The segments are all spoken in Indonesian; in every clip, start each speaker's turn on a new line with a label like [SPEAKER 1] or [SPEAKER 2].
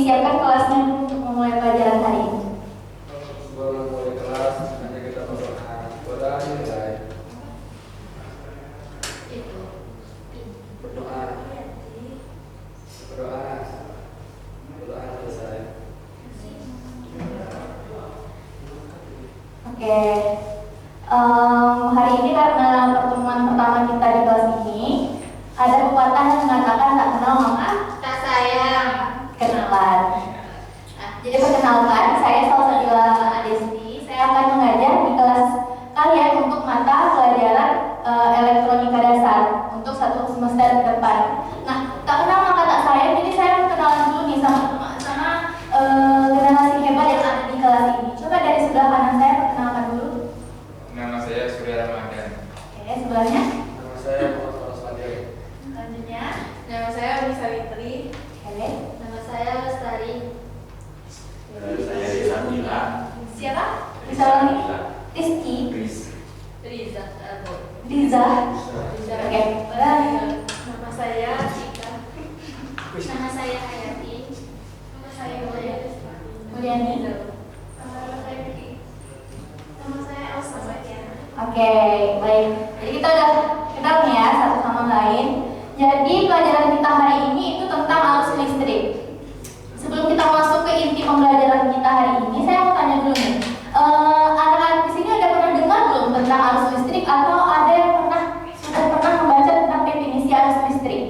[SPEAKER 1] disiapkan kelasnya untuk memulai pelajaran hari ini.
[SPEAKER 2] Sebelum mulai kelas, nanti kita berdoa. Berdoa dimulai. Berdoa. Berdoa. Berdoa selesai.
[SPEAKER 1] Oke. Hari ini karena pertemuan pertama kita di kelas ini, ada pepatah yang mengatakan tak kenal maka
[SPEAKER 3] Tak sayang.
[SPEAKER 1] kenalan. Nah, jadi perkenalkan, saya Salsabila Adesti. Saya akan mengajar di kelas kalian untuk mata pelajaran elektronika dasar untuk 1 semester ke depan. Nah, tak kenal maka tak sayang. Jadi saya mau kenalan dulu nih sama generasi hebat yang ada di kelas ini. Coba dari sebelah kanan saya perkenalkan dulu.
[SPEAKER 4] Nama saya Surya Ramadan.
[SPEAKER 1] Oke, sebelahnya.
[SPEAKER 2] Nama saya Muhammad Rosadi.
[SPEAKER 1] Selanjutnya.
[SPEAKER 3] Nama saya Umi Sawitri.
[SPEAKER 1] Oke.
[SPEAKER 3] Nama saya Lestari.
[SPEAKER 4] Saya Rizabila.
[SPEAKER 1] Siapa? Bisa ulangi? Rizky.
[SPEAKER 3] Riza.
[SPEAKER 1] Riza. Oke.
[SPEAKER 3] Nama saya Cika. Nama saya Hayati. Nama saya
[SPEAKER 1] Mulyani.
[SPEAKER 3] Nama saya Vicky. Nama saya Elsa Matiana.
[SPEAKER 1] Oke, baik. Jadi kita udah kenal nih ya satu sama lain. Jadi pelajaran kita hari ini itu tentang arus listrik. Sebelum kita masuk ke inti pembelajaran kita hari ini, saya mau tanya dulu nih. Anak-anak di sini ada pernah dengar belum tentang arus listrik atau ada yang sudah pernah membaca tentang definisi arus listrik?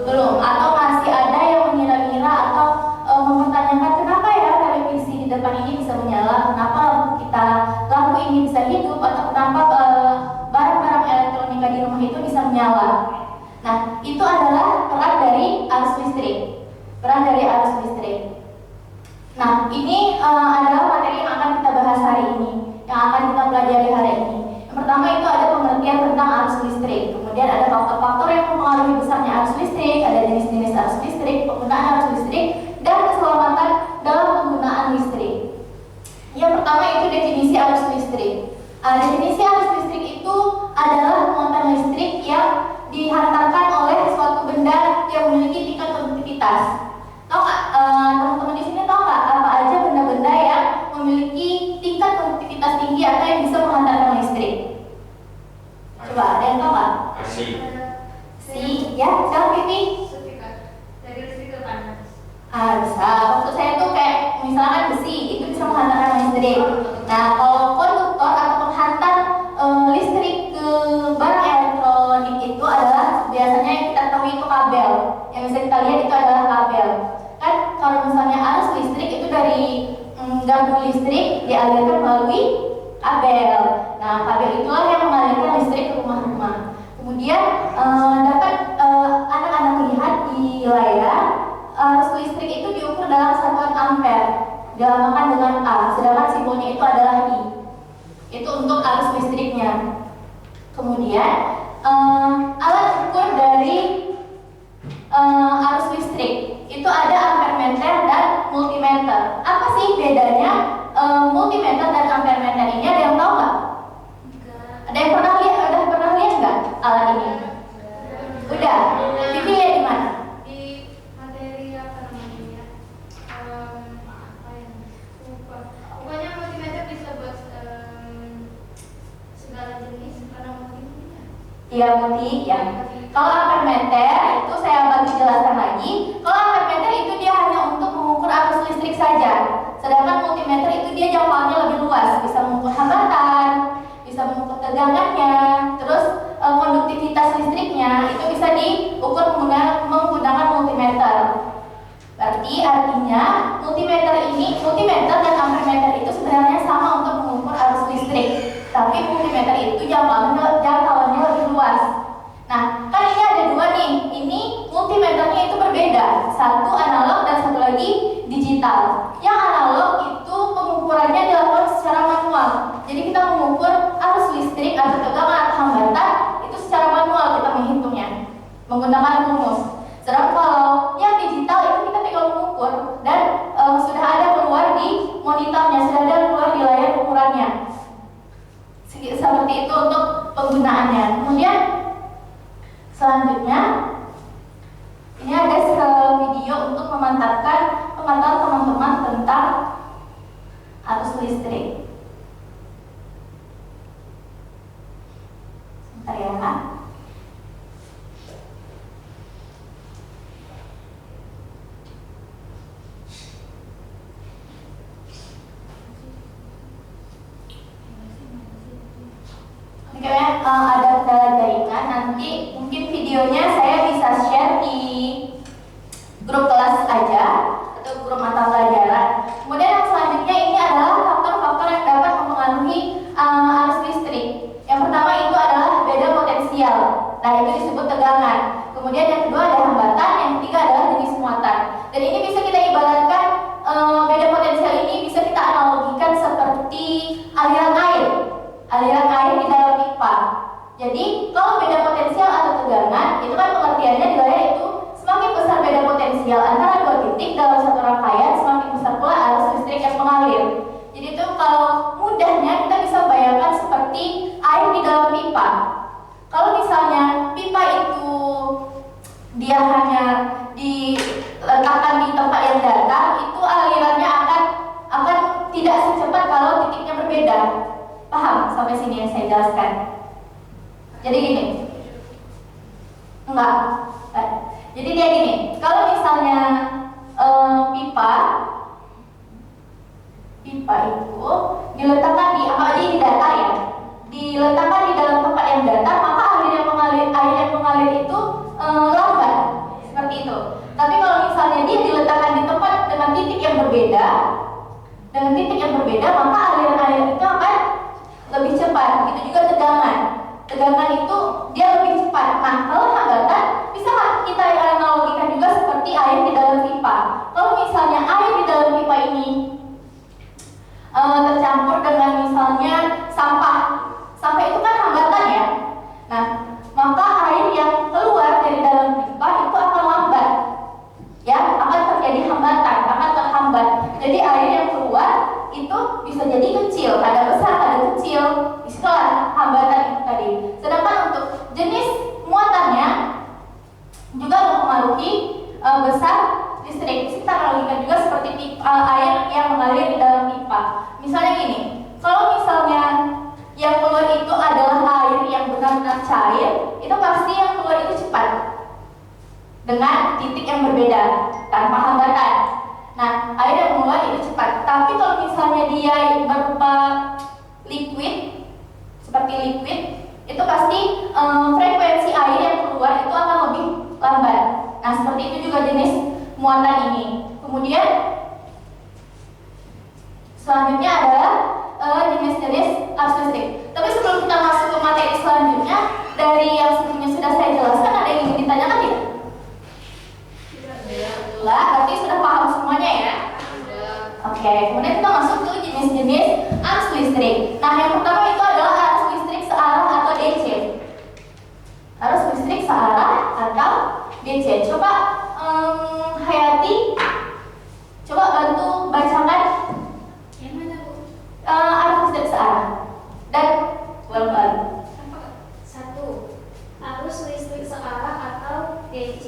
[SPEAKER 1] Belum. Atau masih ada yang mengira-ngira atau mempertanyakan kenapa ya televisi di depan ini bisa menyala, kenapa lampu ini bisa hidup, atau kenapa barang-barang elektronika di rumah itu bisa menyala. Nah, itu adalah peran dari arus listrik. Peran dari arus listrik. Nah, ini adalah materi yang akan kita bahas hari ini, yang akan kita pelajari hari ini. Yang pertama itu ada pengertian tentang arus listrik. Kemudian ada faktor-faktor yang mempengaruhi besarnya arus listrik, ada jenis-jenis arus listrik, penggunaan arus listrik, dan keselamatan dalam penggunaan listrik. Yang pertama itu definisi arus listrik. Definisi arus listrik itu adalah muatan listrik yang dihantarkan oleh suatu benda yang memiliki tingkat konduktivitas. Tahu nggak, teman-teman di sini tahu nggak apa aja benda-benda yang memiliki tingkat konduktivitas tinggi atau yang bisa menghantarkan listrik? Coba, ada yang tahu nggak?
[SPEAKER 4] Asi.
[SPEAKER 1] Ya, sekarang Pipi.
[SPEAKER 3] Dari listrik ke panas.
[SPEAKER 1] Bisa. Maksud saya tuh kayak misalkan besi, itu bisa menghantarkan listrik. Nah, kalau konduktor atau penghantar listrik ke barang elektronik itu adalah biasanya yang kita tahu itu kabel. Yang bisa kita lihat itu adalah kabel. Kan kalau misalnya arus listrik itu dari gabung listrik dialirkan melalui kabel. Nah, kabel itulah yang mengalirkan listrik ke rumah-rumah. Kemudian dapat anak-anak lihat di layar, arus listrik itu diukur dalam satuan ampere, dilambangkan dengan A, sedangkan simbolnya itu adalah I. Itu untuk arus listriknya. Kemudian alat ukur dari arus listrik itu ada ampermeter dan multimeter. Apa sih bedanya multimeter dan ampermeter ini? Ada yang tahu nggak? Ada yang pernah lihat nggak alat ini? Udah. Vivi lihat di mana?
[SPEAKER 3] Di materi apa namanya? Apa yang lupa. Pokoknya multimeter bisa buat segala jenis karena multimeter.
[SPEAKER 1] Iya, multi ya. Kalau ampermeter itu saya bagi jelaskan lagi. Kalau ampermeter itu dia hanya untuk mengukur arus listrik saja. Sedangkan multimeter itu dia jangkauannya lebih luas, bisa mengukur hambatan, bisa mengukur tegangannya, terus konduktivitas listriknya itu bisa diukur menggunakan multimeter. Berarti artinya multimeter dan ampermeter itu sebenarnya sama untuk mengukur arus listrik, tapi multimeter itu jangkauannya lebih luas. Nah, kan ini ada dua nih. Ini multimeternya itu berbeda, satu analog dan satu lagi digital. Yang analog itu pengukurannya dilakukan secara manual. Jadi kita mengukur arus listrik atau tegangan atau hambatan itu secara manual, kita menghitungnya menggunakan rumus. Sedangkan kalau yang digital itu kita tinggal mengukur dan sudah ada keluar di monitornya, sudah ada keluar di layar ukurannya. Seperti itu untuk penggunaannya. Kemudian selanjutnya ini ada video untuk memantapkan pengetahuan teman-teman tentang arus listrik. Sebentar ya. Kayaknya ada kendala jaringan, nanti mungkin videonya saya bisa share di grup kelas aja atau grup mata pelajaran. Kemudian yang selanjutnya ini adalah faktor-faktor yang dapat mempengaruhi arus listrik. Yang pertama itu adalah beda potensial. Nah, itu disebut tegangan. Kemudian yang kedua ada hambatan, yang ketiga adalah jenis muatan. Dan ini bisa kita ibaratkan beda potensial ini bisa kita analogikan seperti aliran air. Aliran air di dalam pipa. Jadi kalau beda potensial atau tegangan, itu kan pengertiannya adalah itu semakin besar beda potensial antara dua titik dalam satu rangkaian, semakin besar pula arus listrik yang mengalir. Jadi itu kalau mudahnya kita bisa bayangkan seperti air di dalam pipa. Kalau misalnya pipa itu dia hanya diletakkan di tempat yang datar, itu alirannya akan tidak secepat kalau titiknya berbeda. Paham sampai sini yang saya jelaskan? Jadi gini, enggak. Jadi dia gini, kalau misalnya pipa itu diletakkan di datar ya, diletakkan di dalam tempat yang datar, maka air yang mengalir itu lambat, seperti itu. Tapi kalau misalnya dia diletakkan di tempat dengan titik yang berbeda, maka aliran air itu akan lebih cepat. Begitu juga tegangan. Tegangan itu dia lebih cepat. Nah, kalau hambatan bisa kita analogikan juga seperti air di dalam pipa. Kalau misalnya air di dalam pipa ini tercampur dengan misalnya sampah itu kan hambatan ya. Nah, maka air yang keluar dari dalam pipa itu akan lambat. Ya, akan terjadi hambatan, akan terhambat. Jadi air yang keluar itu bisa jadi kecil, ada besar, ada kecil. Disitulah hambatan itu tadi. Sedangkan untuk jenis muatannya juga mempengaruhi besar listrik. Kita analogikan juga seperti air yang mengalir di dalam pipa. Misalnya gini, kalau misalnya yang keluar itu adalah air yang benar-benar cair, itu pasti yang keluar itu cepat dengan titik yang berbeda tanpa hambatan. Nah, air yang keluar itu cepat. Tapi kalau misalnya dia berupa liquid, seperti liquid, itu pasti frekuensi air yang keluar itu akan lebih lambat. Nah, seperti itu juga jenis muatan ini. Kemudian selanjutnya adalah jenis-jenis arus listrik. Tapi sebelum kita masuk ke materi selanjutnya, dari yang sebelumnya sudah saya jelaskan, ada yang ingin ditanyakan tidak? Berarti sudah paham semuanya ya? Oke, kemudian kita masuk ke jenis-jenis arus listrik. Nah, yang pertama itu adalah arus listrik searah atau DC. Arus listrik searah atau DC. Coba Hayati, coba bantu bacakan
[SPEAKER 3] Yang mana, Bu?
[SPEAKER 1] arus listrik searah dan ulang-ulang.
[SPEAKER 3] 1. Arus listrik searah atau DC.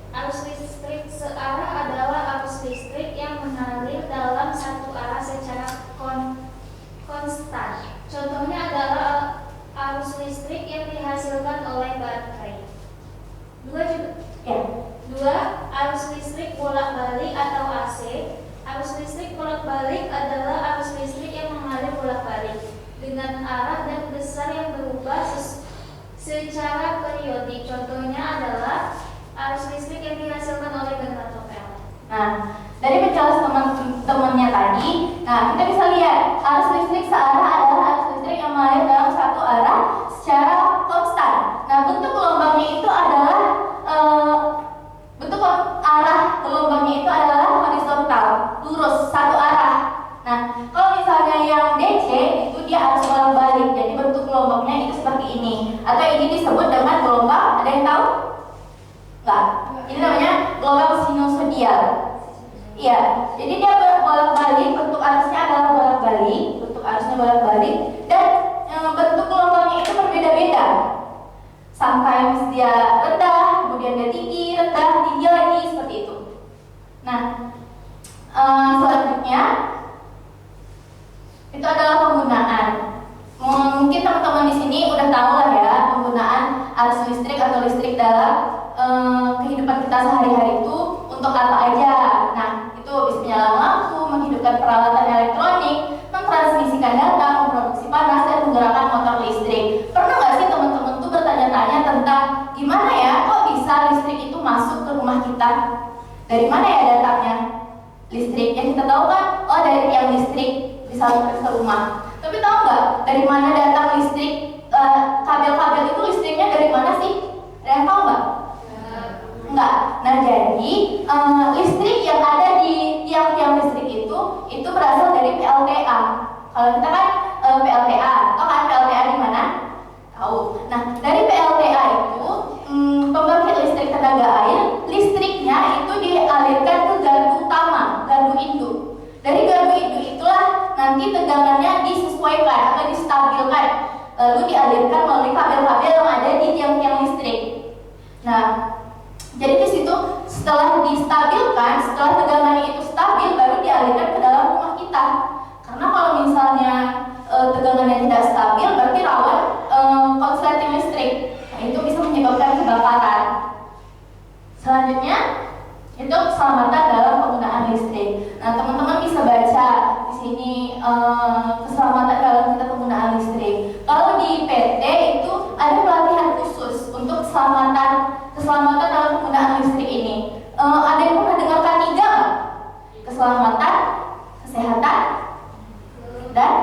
[SPEAKER 3] Arus listrik searah adalah arus listrik yang mengalir dalam satu arah secara konstan. Contohnya adalah arus listrik yang dihasilkan oleh baterai. 2. Arus listrik bolak-balik atau AC. Arus listrik bolak-balik adalah arus listrik yang mengalir bolak-balik dengan arah dan besar yang berubah secara periodik. Contohnya adalah arus listrik yang dihasilkan oleh generator PLN.
[SPEAKER 1] Nah, dari penjelasan teman-temannya tadi, nah kita bisa lihat arus listrik searah adalah arus listrik yang mengalir dalam satu arah secara konstan. Nah, bentuk gelombangnya itu adalah bentuk arah gelombangnya itu adalah horizontal, lurus satu arah. Nah, kalau misalnya yang DC itu dia arus bolak-balik, jadi bentuk gelombangnya itu seperti ini. Atau ini disebut dengan gelombang, ada yang tahu? Enggak. Ini namanya gelombang sinusoidal. Iya, jadi dia bolak-balik, bentuk arusnya adalah bolak-balik, dan bentuk gelombangnya itu berbeda-beda. Sometimes dia rendah, kemudian dia tinggi, rendah, tinggi lagi, seperti itu. Nah, Selanjutnya itu adalah penggunaan. Mungkin teman-teman di sini udah tahu lah ya penggunaan arus listrik atau listrik dalam kehidupan kita sehari-hari itu untuk apa aja. Nah, itu bisa menyalakan lampu, menghidupkan peralatan elektronik, mentransmisikan data, memproduksi panas, dan menggerakkan motor listrik. Pernah nggak sih teman-teman tuh bertanya-tanya tentang gimana ya kok bisa listrik itu masuk ke rumah kita? Dari mana ya datangnya listrik? Yang kita tahu kan, oh dari tiang listrik disalurkan ke rumah. Tapi tahu nggak dari mana datang listrik? Kabel-kabel itu listriknya dari mana sih? Ada yang tahu nggak? Enggak. Nah, jadi listrik yang ada di tiang-tiang listrik itu berasal dari PLTA. Kalau kita kan PLTA, tahu kan PLTA di mana? Tahu. Nah, dari PLTA itu pembangkit listrik tenaga air, listriknya itu dialirkan ke gardu utama, gardu induk. Dari gardu induk itulah nanti tegangannya disesuaikan atau distabilkan, lalu dialirkan melalui kabel-kabel yang ada di tiang-tiang listrik. Nah, jadi di situ setelah distabilkan, setelah tegangannya itu stabil, baru dialirkan ke dalam rumah kita. Karena kalau misalnya tegangannya tidak stabil, berarti rawan konsleting listrik. Nah, itu bisa menyebabkan kebakaran. Selanjutnya itu keselamatan dalam penggunaan listrik. Nah, teman-teman bisa baca di sini keselamatan dalam kita penggunaan listrik. Kalau di PT itu ada pelatihan khusus untuk keselamatan dalam penggunaan listrik ini. Ada yang pernah dengar K3 nggak? Keselamatan, kesehatan, dan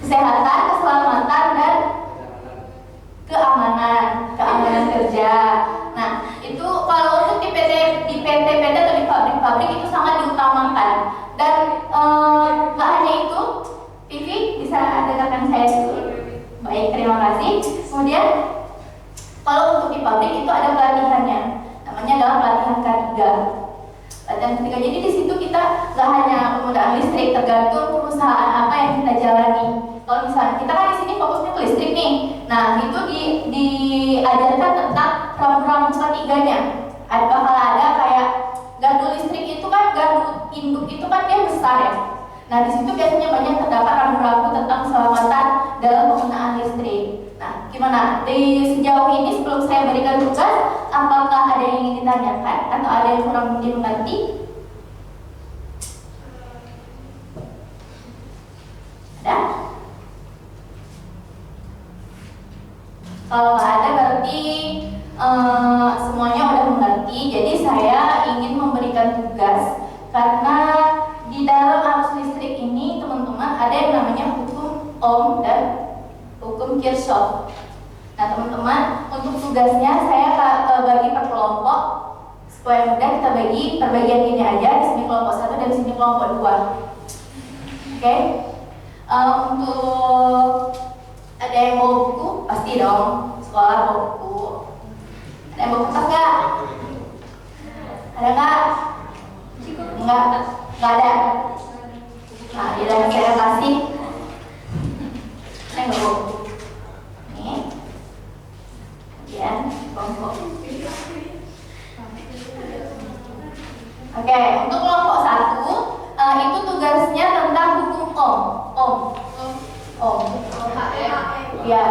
[SPEAKER 1] kesehatan, keselamatan, dan keamanan kerja. Nah, itu kalau untuk di PT-PT atau di pabrik-pabrik itu sangat diutamakan. Dan nggak hanya itu, Vivi bisa dengarkan saya dulu. Baik, terima kasih. Kemudian kalau untuk di pabrik itu ada pelatihannya, namanya adalah pelatihan K3. Pelatihan K3. Jadi di situ kita nggak hanya penggunaan listrik, tergantung perusahaan apa yang kita jalani. Kalau misalnya kita kan di sini fokusnya ke listrik nih, nah itu diajarkan tentang rambu-rambu ketiganya. Bakal ada kayak gardu listrik itu kan, gardu induk itu kan dia besar ya. Nah di situ biasanya banyak terdapat rambu-rambu tentang keselamatan dalam penggunaan listrik. Nah gimana? Di sejauh ini sebelum saya berikan tugas, apakah ada yang ingin ditanyakan atau ada yang kurang dimengerti? Ada? Kalau nggak ada berarti semuanya udah mengerti. Jadi saya ingin memberikan tugas karena di dalam arus listrik ini teman-teman ada yang namanya hukum Ohm dan hukum Kirchhoff. Nah teman-teman, untuk tugasnya saya bagi per kelompok supaya mudah. Kita bagi perbagian ini aja, di sini kelompok 1 dan di sini kelompok 2. Oke? Untuk ada yang bawa buku? Pasti dong, sekolah bawa buku. Ada yang bawa kertas nggak? Ada nggak? Nggak ada. Nah, di dalam saya kasih. Saya nggak bawa buku. Nih. Kemudian kelompok. Oke, untuk kelompok 1 itu tugasnya tentang hukum Ohm. Ya.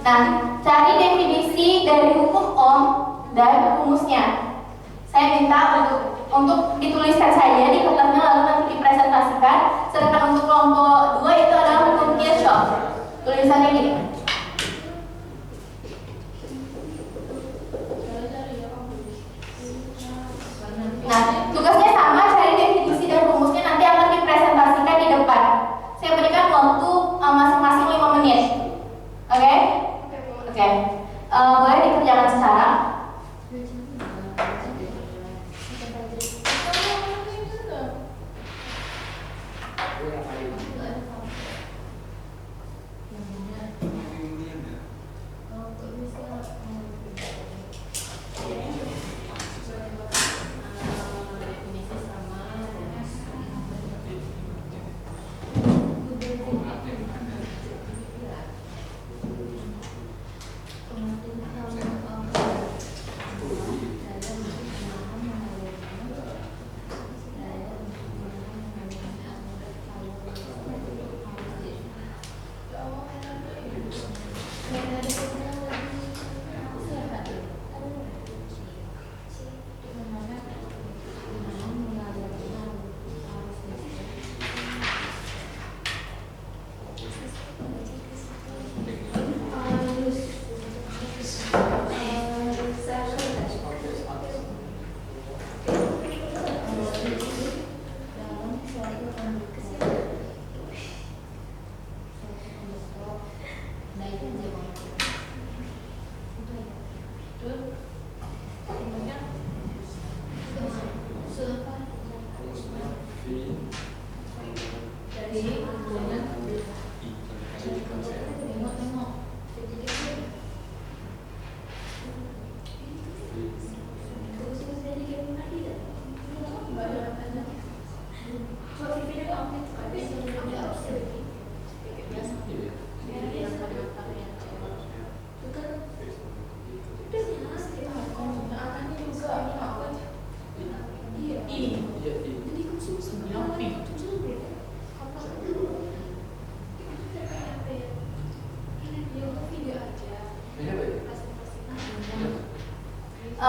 [SPEAKER 1] Nah, cari definisi dari hukum Ohm dan rumusnya. Saya minta untuk dituliskan saja di kertasnya lalu nanti dipresentasikan. Sedangkan untuk kelompok 2 itu adalah hukum Kirchhoff. Tulisannya gini. Nah, tugasnya sama, cari definisi dan rumusnya nanti akan dipresentasikan di depan. Saya berikan waktu masing-masing 5 menit. Oke? Oke. Boleh dikerjakan sekarang.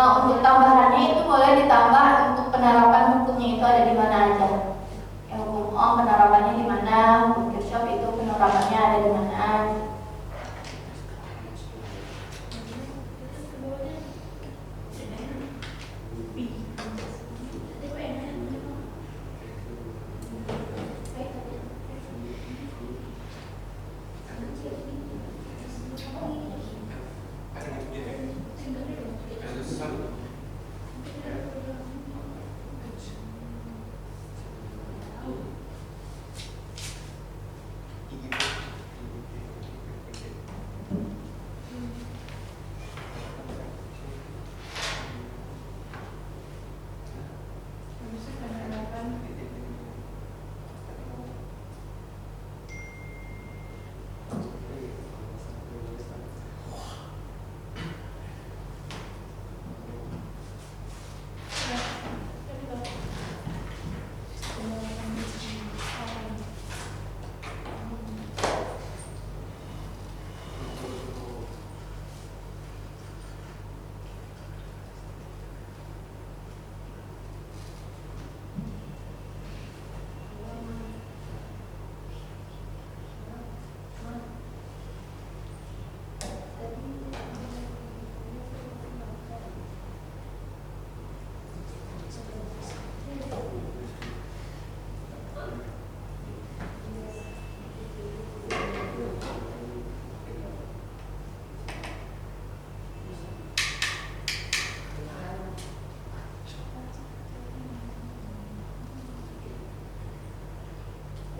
[SPEAKER 1] Untuk tambahannya itu boleh ditambah untuk penerapan hukumnya itu ada di mana aja. Ya, hukum Ohm penerapannya di mana, hukum Kirchhoff itu penerapannya ada di mana.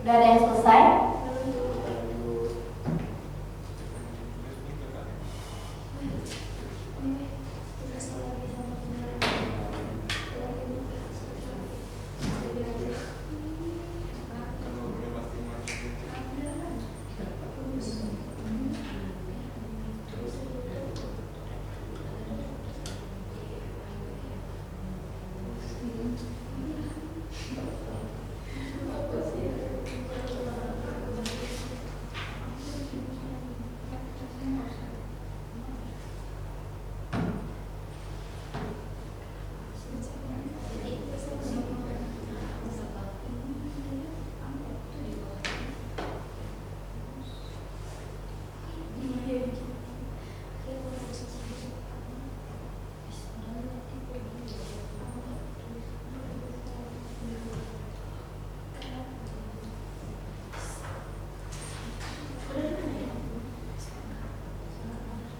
[SPEAKER 1] Udah ada yang selesai?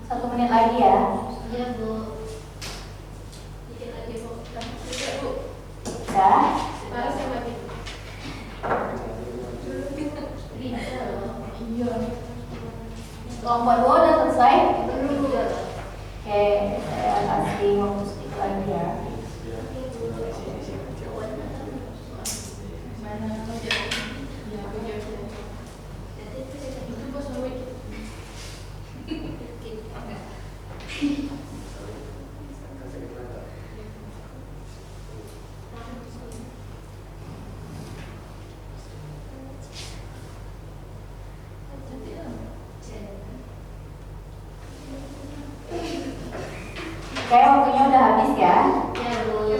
[SPEAKER 1] Satu menit lagi ya.
[SPEAKER 3] Iya, Bu. Dikit lagi, Bu. Tidak, Bu.
[SPEAKER 1] Udah.
[SPEAKER 3] Baru saya lagi. Iya.
[SPEAKER 1] Kelompok 2 udah selesai?
[SPEAKER 3] Belum, Bu.
[SPEAKER 1] Oke, saya kasih waktu sedikit lagi ya. Oke, waktunya udah habis ya.
[SPEAKER 3] Ya, Bu.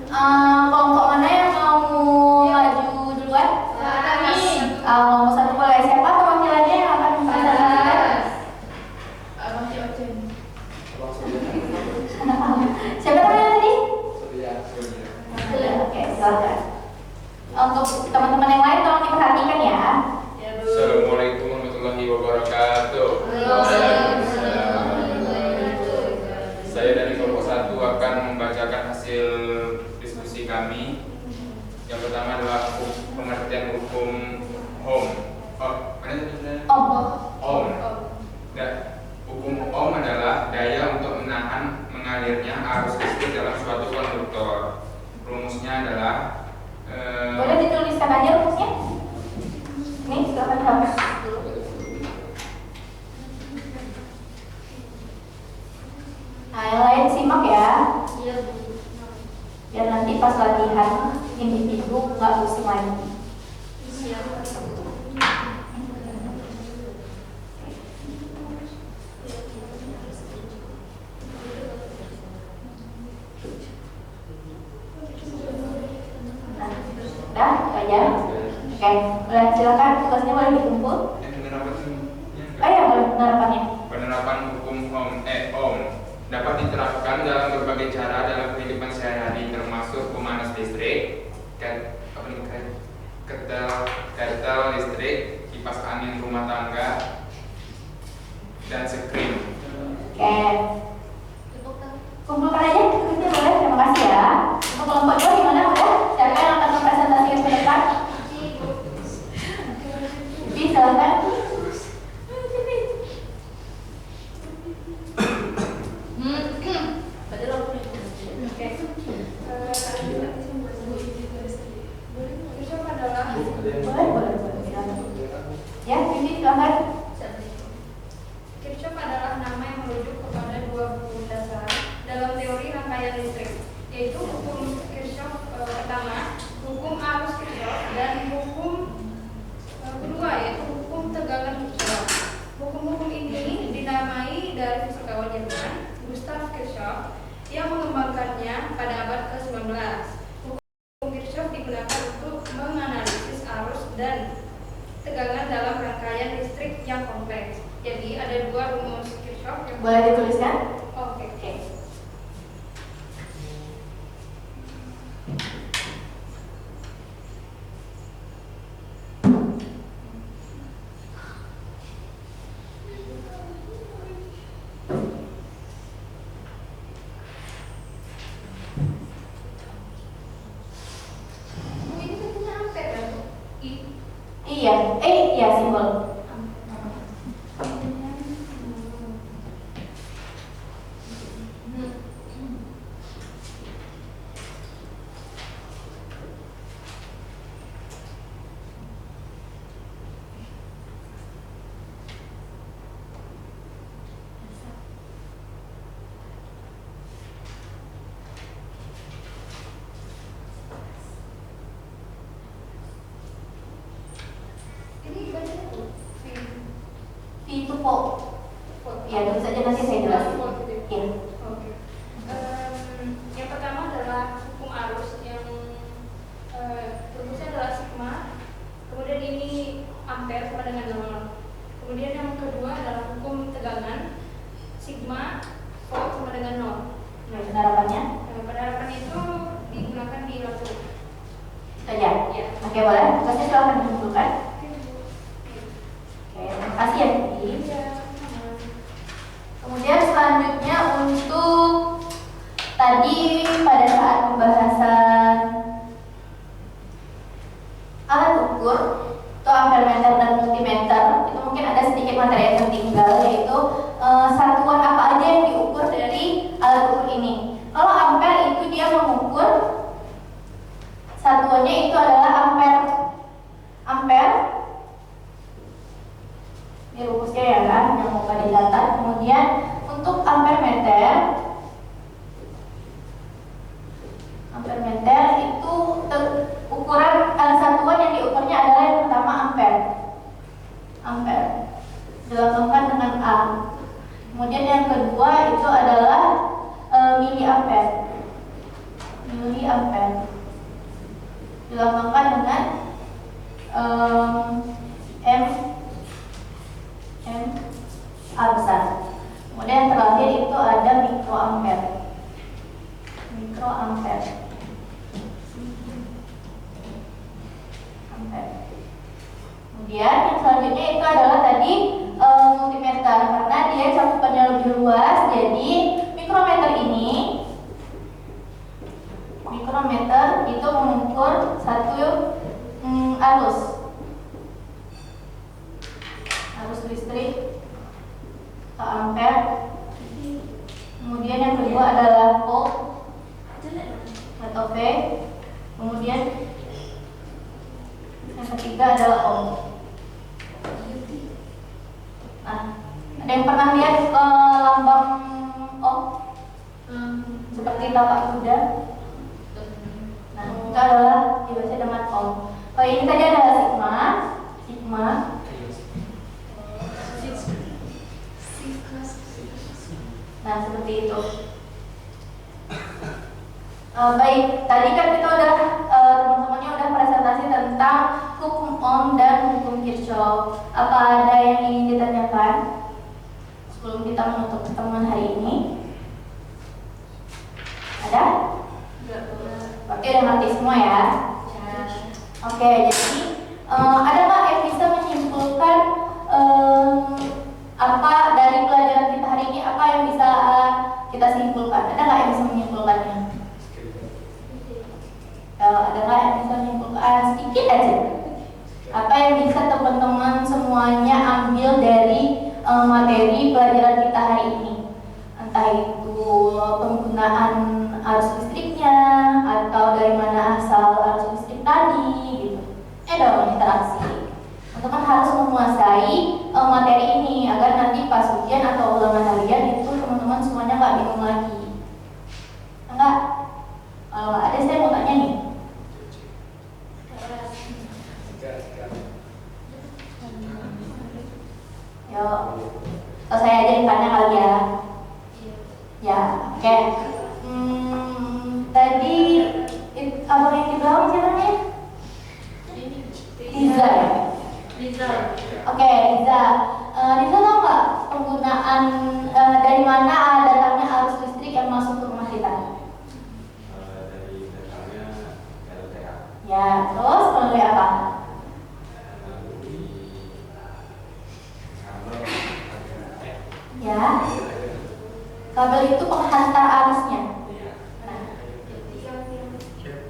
[SPEAKER 1] Kelompok mana yang mau maju duluan?
[SPEAKER 3] Kami.
[SPEAKER 1] Kelompok 1 boleh. Siapa perwakilannya yang akan mempresentasikan?
[SPEAKER 3] Abang Ojen.
[SPEAKER 1] Siapa namanya tadi?
[SPEAKER 2] Surya.
[SPEAKER 1] Oke, silakan. Untuk teman-teman yang lain tolong diperhatikan ya.
[SPEAKER 3] Ya, Bu.
[SPEAKER 4] Assalamualaikum warahmatullahi wabarakatuh. Saya dari kelompok 1 akan membacakan hasil diskusi kami. Yang pertama adalah pengertian hukum Ohm. Ohm. Hukum Ohm adalah daya untuk menahan mengalirnya arus listrik dalam suatu konduktor. Rumusnya adalah
[SPEAKER 1] Boleh dituliskan aja rumusnya? Nih, silakan hapus. Nah, yang lain simak ya.
[SPEAKER 3] Iya, Bu.
[SPEAKER 1] Biar nanti pas latihan individu nggak pusing lagi.
[SPEAKER 3] Siap.
[SPEAKER 1] Udah, itu aja. Oke, boleh silakan tugasnya boleh dikumpul. Oh iya, boleh penerapannya.
[SPEAKER 4] Penerapan hukum Ohm dapat diterapkan dalam berbagai cara dalam kehidupan sehari-hari, termasuk pemanas listrik, ketel listrik, kipas angin rumah tangga, dan screen.
[SPEAKER 1] Oke, kumpulkan aja tugasnya boleh. Terima kasih ya. Untuk kelompok 2 gimana? Udah? Siapa yang akan mempresentasikan ke depan? Jadi silakan. Boleh. Ya, Vivi silakan.
[SPEAKER 5] Kirchhoff adalah nama yang merujuk kepada dua hukum dasar dalam teori rangkaian listrik, yaitu hukum Kirchhoff pertama, hukum arus Kirchhoff, dan hukum kedua yaitu hukum tegangan Kirchhoff. Hukum-hukum ini dinamai dari fisikawan Jerman Gustav Kirchhoff yang mengembangkannya pada abad ke-19. Hukum Kirchhoff digunakan untuk menganalisis arus dan tegangan dalam rangkaian listrik yang kompleks. Jadi ada dua rumus Kirchhoff yang
[SPEAKER 1] Boleh dituliskan?
[SPEAKER 5] Oke. Ini katanya ampere kan?
[SPEAKER 1] Iya, simbol.
[SPEAKER 5] Ini bacanya tuh
[SPEAKER 1] V itu volt. Ya, terus aja nanti saya jelasin. Iya.
[SPEAKER 5] Oke. Yang pertama adalah hukum arus yang rumusnya adalah sigma. Kemudian ini ampere sama dengan 0. Kemudian yang kedua adalah hukum tegangan sigma volt sama dengan 0.
[SPEAKER 1] Nah, penerapannya
[SPEAKER 5] Penerapan itu digunakan di lampu.
[SPEAKER 1] saja.
[SPEAKER 5] Ya.
[SPEAKER 1] Oke, boleh. Tugasnya silakan dikumpulkan. Oke, terima kasih ya, Vivi. Kemudian selanjutnya untuk tadi pada saat pembahasan alat ukur atau ampermeter dan multimeter, itu mungkin ada sedikit materi yang tertinggal, yaitu satuan apa aja yang diukur dari alat ukur ini. Kalau ampere itu dia mengukur satuannya itu adalah ampere. Ini rumusnya ya kan, yang mau dicatat. Kemudian untuk ampermeter itu ukuran satuan yang diukurnya adalah yang pertama ampere dilambangkan dengan A. Kemudian yang kedua itu adalah miliampere dilambangkan dengan A besar. Kemudian yang terakhir itu ada mikroampere. Kemudian yang selanjutnya itu adalah tadi multimeter, karena dia cakupannya lebih luas. Jadi mikrometer itu mengukur satu arus listrik atau ampere. Kemudian yang kedua adalah volt atau V. Kemudian yang ketiga adalah ohm. Nah, ada yang pernah lihat lambang ohm seperti tapak kuda? Nah, itu adalah dibaca dengan ohm. Kalau ini tadi adalah sigma. Nah, seperti itu. Baik, tadi kan kita udah teman-temannya udah sudah presentasi tentang hukum Ohm dan hukum Kirchhoff. Apa ada yang ingin ditanyakan sebelum kita menutup pertemuan hari ini? Ada? Oke, udah ngerti semua ya? Oke, jadi ada nggak yang bisa menyimpulkan apa dari pelajaran kita hari ini? Apa yang bisa kita simpulkan? Ada nggak yang bisa menyimpulkannya? Ada nggak yang bisa menyimpulkan? Sedikit aja. Apa yang bisa teman-teman semuanya ambil dari materi pelajaran kita hari ini? Entah itu penggunaan arus listriknya atau dari mana asal arus listrik tadi gitu. Dong interaksi. Teman-teman harus menguasai materi ini agar nanti pas ujian atau ulangan harian itu teman-teman semuanya nggak bingung lagi. Enggak? Kalau nggak ada saya mau tanya nih. Yuk, saya aja yang tanya kali ya. Ya, oke. Tadi abang yang di belakang siapa nih? Riza ya?
[SPEAKER 5] Riza.
[SPEAKER 1] Oke, Riza. Riza tahu nggak penggunaan dari mana datangnya arus listrik yang masuk ke rumah kita?
[SPEAKER 6] Dari datangnya LTA.
[SPEAKER 1] Ya, terus melalui apa?
[SPEAKER 6] Melalui kabel.
[SPEAKER 1] Ya, kabel itu penghantar arusnya. Nah,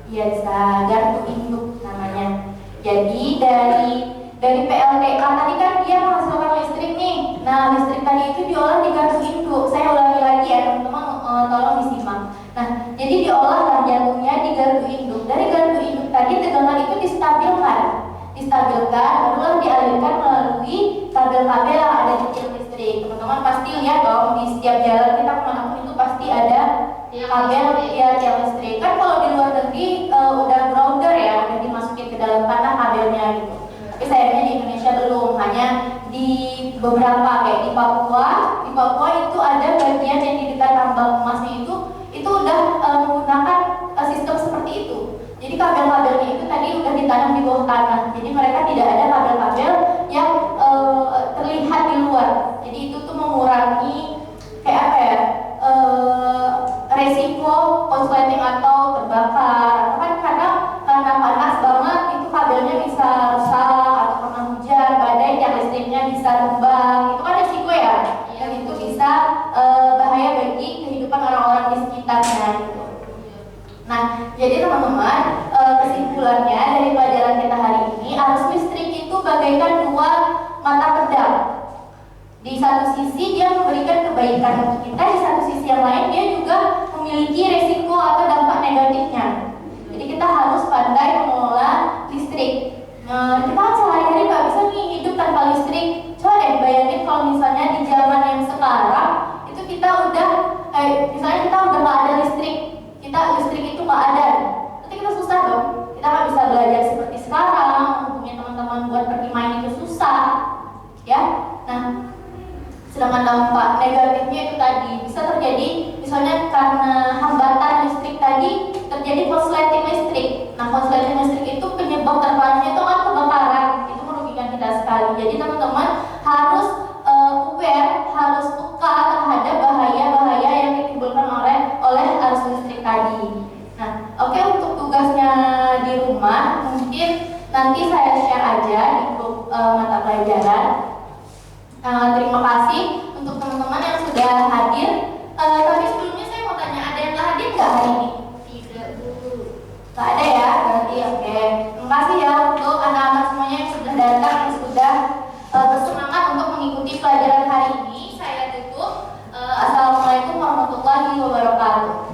[SPEAKER 1] iya, bisa gardu induk namanya. Jadi dari PLTA tadi kan dia menghasilkan listrik nih. Nah, listrik tadi itu diolah di gardu induk. Saya ulangi lagi ya teman-teman, tolong disimak. Nah, jadi diolahlah jantungnya di gardu induk. Dari gardu induk tadi tegangan itu distabilkan, barulah dialirkan melalui kabel-kabel yang ada di tiang listrik. Teman-teman pasti lihat dong di setiap jalan kita kemanapun itu pasti ada kabel ya tiang listrik. Kan kalau di luar negeri udah grounder ya, udah dimasukin ke dalam tanah kabelnya gitu. Tapi sayangnya di Indonesia belum, hanya di beberapa kayak di Papua. Di Papua itu ada bagian yang di dekat tambang emasnya itu udah menggunakan sistem seperti itu. Jadi kabel-kabelnya itu tadi udah ditanam di bawah tanah. Jadi mereka tidak ada kabel-kabel yang terlihat di luar. Jadi itu tuh mengurangi kayak apa ya? Resiko konsleting atau terbakar. Atau kan karena panas banget itu kabelnya bisa rusak, atau karena hujan, badai, tiang listriknya bisa tumbang. Itu kan resiko ya. Dan itu bisa bahaya bagi kehidupan orang-orang di sekitarnya gitu. Nah, jadi teman-teman, kesimpulannya dari pelajaran kita hari ini, arus listrik itu bagaikan dua mata pedang. Di satu sisi dia memberikan kebaikan untuk kita, di satu sisi yang lain dia juga memiliki resiko atau dampak negatifnya. Jadi kita harus pandai mengelola listrik. Kita kan sehari-hari nggak bisa nih hidup tanpa listrik. Coba deh bayangin kalau misalnya di zaman yang sekarang itu kita udah, misalnya kita udah nggak ada listrik. Listrik itu nggak ada, nanti kita susah dong. Kita nggak bisa belajar seperti sekarang, punya teman-teman buat pergi main itu susah, ya. Nah, sedangkan dampak negatifnya itu tadi bisa terjadi, misalnya karena hambatan listrik tadi terjadi korsleting listrik. Nah, korsleting listrik itu penyebab terparahnya itu kan kebakaran, itu merugikan kita sekali. Jadi teman-teman harus aware, harus peka terhadap bahaya-bahaya yang ditimbulkan oleh arus listrik tadi. Nah, oke, untuk tugasnya di rumah mungkin nanti saya share aja di grup mata pelajaran. Terima kasih untuk teman-teman yang sudah hadir. Tapi sebelumnya saya mau tanya, ada yang nggak hadir nggak hari ini?
[SPEAKER 3] Tidak dulu.
[SPEAKER 1] Nggak ada ya, berarti oke. Terima kasih ya untuk anak-anak semuanya yang sudah datang, yang sudah bersemangat untuk mengikuti pelajaran hari ini. Saya tutup. Assalamualaikum warahmatullahi wabarakatuh.